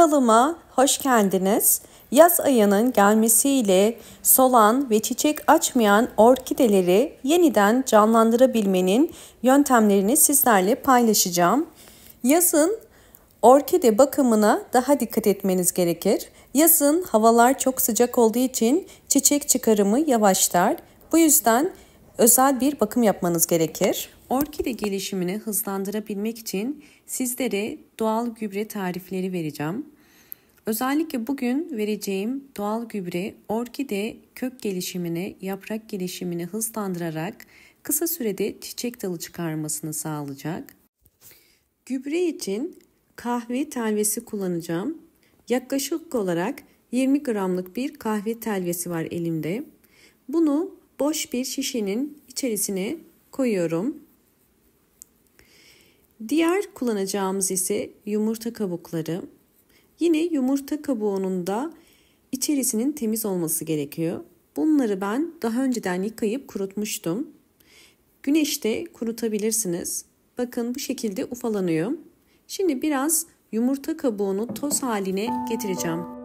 Kanalıma hoş geldiniz. Yaz ayının gelmesiyle solan ve çiçek açmayan orkideleri yeniden canlandırabilmenin yöntemlerini sizlerle paylaşacağım. Yazın orkide bakımına daha dikkat etmeniz gerekir. Yazın havalar çok sıcak olduğu için çiçek çıkarımı yavaşlar. Bu yüzden özel bir bakım yapmanız gerekir. Orkide gelişimini hızlandırabilmek için sizlere doğal gübre tarifleri vereceğim. Özellikle bugün vereceğim doğal gübre orkide kök gelişimini, yaprak gelişimini hızlandırarak kısa sürede çiçek dalı çıkarmasını sağlayacak. Gübre için kahve telvesi kullanacağım. Yaklaşık olarak 20 gramlık bir kahve telvesi var elimde. Bunu boş bir şişenin içerisine koyuyorum. Diğer kullanacağımız ise yumurta kabukları. Yine yumurta kabuğunun da içerisinin temiz olması gerekiyor. Bunları ben daha önceden yıkayıp kurutmuştum. Güneşte kurutabilirsiniz. Bakın bu şekilde ufalanıyor. Şimdi biraz yumurta kabuğunu toz haline getireceğim.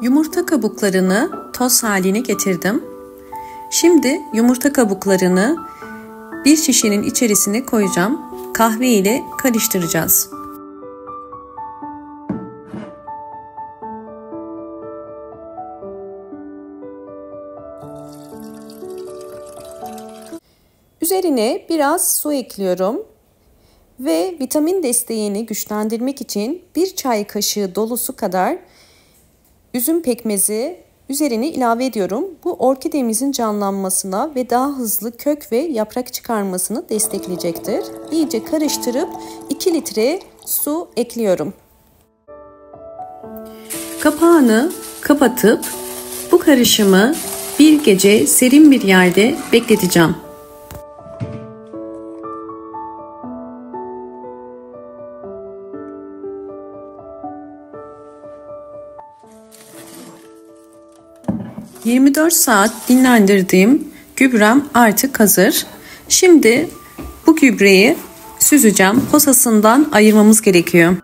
Yumurta kabuklarını toz haline getirdim. Şimdi yumurta kabuklarını bir şişenin içerisine koyacağım. Kahve ile karıştıracağız. Üzerine biraz su ekliyorum ve vitamin desteğini güçlendirmek için bir çay kaşığı dolusu kadar üzüm pekmezi üzerine ilave ediyorum. Bu orkidemizin canlanmasına ve daha hızlı kök ve yaprak çıkarmasını destekleyecektir. İyice karıştırıp 2 litre su ekliyorum. Kapağını kapatıp bu karışımı bir gece serin bir yerde bekleteceğim. ...24 saat dinlendirdiğim gübrem artık hazır. Şimdi bu gübreyi süzeceğim. Posasından ayırmamız gerekiyor.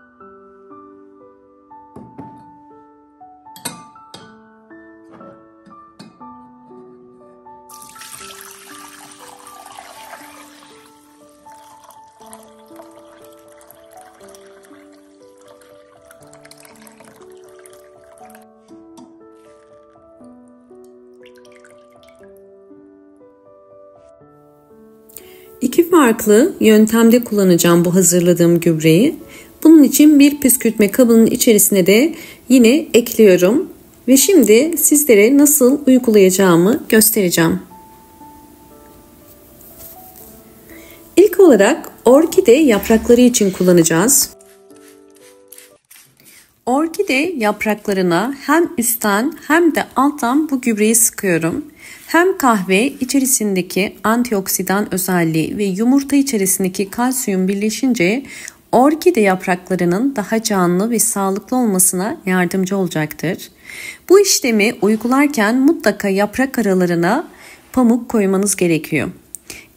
İki farklı yöntemde kullanacağım bu hazırladığım gübreyi. Bunun için bir püskürtme kabının içerisine de yine ekliyorum. Ve şimdi sizlere nasıl uygulayacağımı göstereceğim. İlk olarak orkide yaprakları için kullanacağız. Orkide yapraklarına hem üstten hem de alttan bu gübreyi sıkıyorum. Hem kahve içerisindeki antioksidan özelliği ve yumurta içerisindeki kalsiyum birleşince orkide yapraklarının daha canlı ve sağlıklı olmasına yardımcı olacaktır. Bu işlemi uygularken mutlaka yaprak aralarına pamuk koymanız gerekiyor.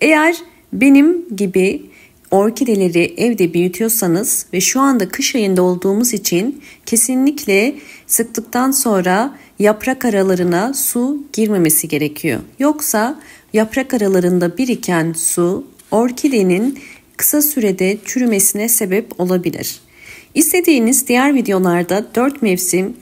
Eğer benim gibi orkideleri evde büyütüyorsanız ve şu anda kış ayında olduğumuz için kesinlikle sıktıktan sonra yaprak aralarına su girmemesi gerekiyor. Yoksa yaprak aralarında biriken su orkidenin kısa sürede çürümesine sebep olabilir. İstediğiniz diğer videolarda 4 mevsim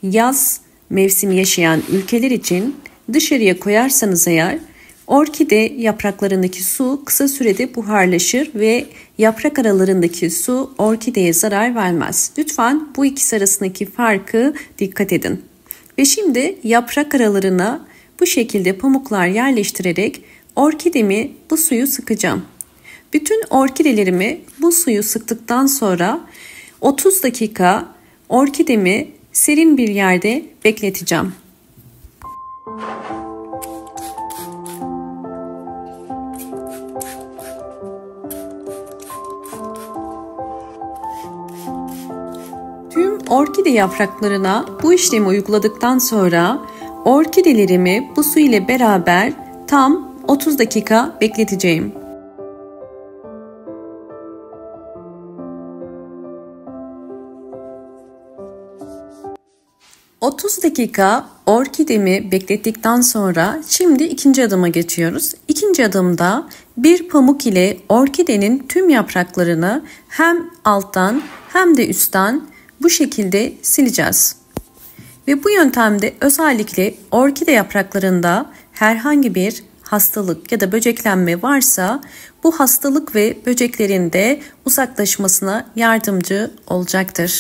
yaz mevsimi yaşayan ülkeler için dışarıya koyarsanız eğer orkide yapraklarındaki su kısa sürede buharlaşır ve yaprak aralarındaki su orkideye zarar vermez. Lütfen bu ikisi arasındaki farkı dikkat edin. Ve şimdi yaprak aralarına bu şekilde pamuklar yerleştirerek orkidemi bu suyu sıkacağım. Bütün orkidelerimi bu suyu sıktıktan sonra 30 dakika orkidemi serin bir yerde bekleteceğim. Tüm orkide yapraklarına bu işlemi uyguladıktan sonra orkidelerimi bu su ile beraber tam 30 dakika bekleteceğim. ...30 dakika orkidemi beklettikten sonra şimdi ikinci adıma geçiyoruz. İkinci adımda bir pamuk ile orkidenin tüm yapraklarını hem alttan hem de üstten bu şekilde sileceğiz. Ve bu yöntemde özellikle orkide yapraklarında herhangi bir hastalık ya da böceklenme varsa bu hastalık ve böceklerin de uzaklaşmasına yardımcı olacaktır.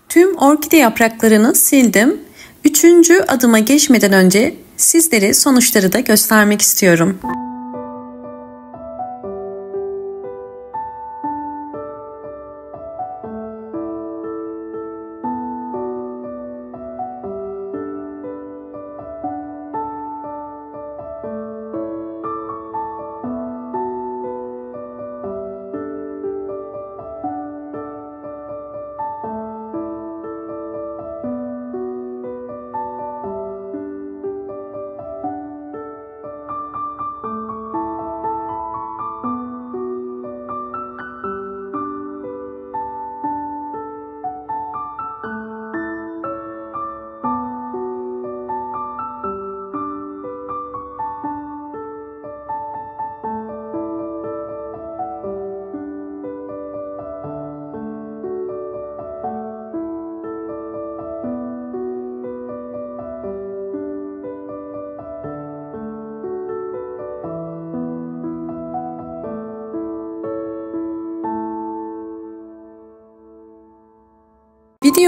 Tüm orkide yapraklarını sildim. Üçüncü adıma geçmeden önce sizlere sonuçları da göstermek istiyorum.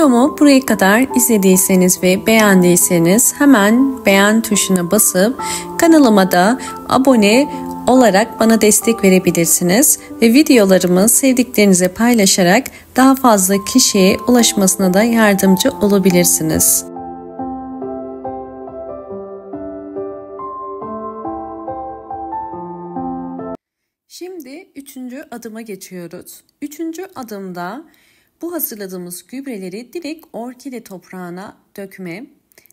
Videomu buraya kadar izlediyseniz ve beğendiyseniz hemen beğen tuşuna basıp kanalıma da abone olarak bana destek verebilirsiniz ve videolarımı sevdiklerinize paylaşarak daha fazla kişiye ulaşmasına da yardımcı olabilirsiniz. Şimdi üçüncü adıma geçiyoruz. Üçüncü adımda bu hazırladığımız gübreleri direkt orkide toprağına dökme.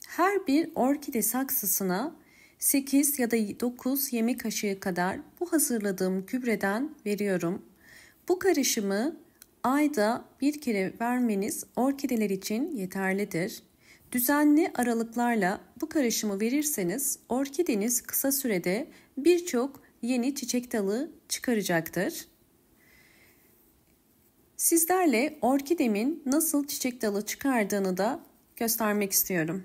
Her bir orkide saksısına 8 ya da 9 yemek kaşığı kadar bu hazırladığım gübreden veriyorum. Bu karışımı ayda bir kere vermeniz orkideler için yeterlidir. Düzenli aralıklarla bu karışımı verirseniz orkideniz kısa sürede birçok yeni çiçek dalı çıkaracaktır. Sizlerle orkidemin nasıl çiçek dalı çıkardığını da göstermek istiyorum.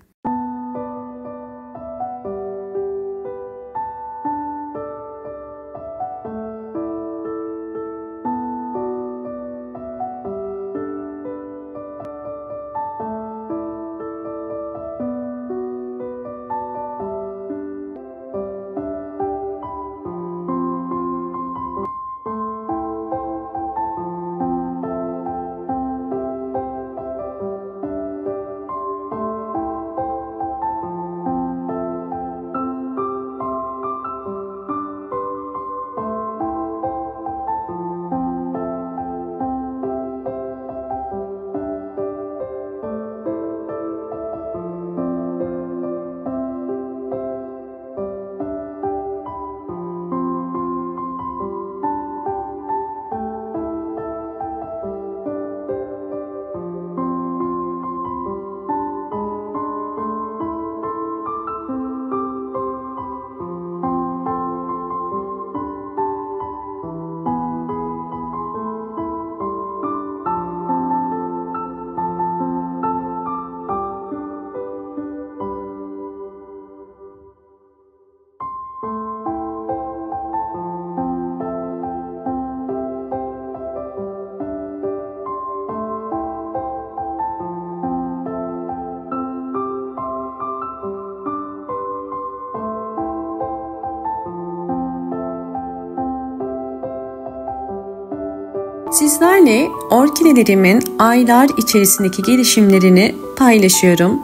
Sizlerle orkidelerimin aylar içerisindeki gelişimlerini paylaşıyorum.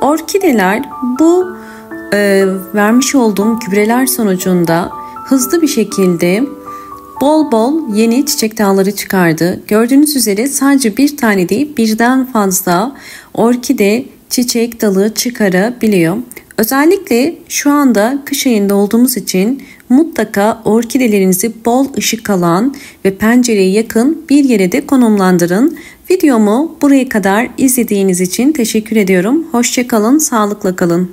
Orkideler bu vermiş olduğum gübreler sonucunda hızlı bir şekilde bol bol yeni çiçek dalları çıkardı. Gördüğünüz üzere sadece bir tane değil birden fazla orkide çiçek dalı çıkarabiliyor. Özellikle şu anda kış ayında olduğumuz için mutlaka orkidelerinizi bol ışık alan ve pencereye yakın bir yere de konumlandırın. Videomu buraya kadar izlediğiniz için teşekkür ediyorum. Hoşça kalın, sağlıkla kalın.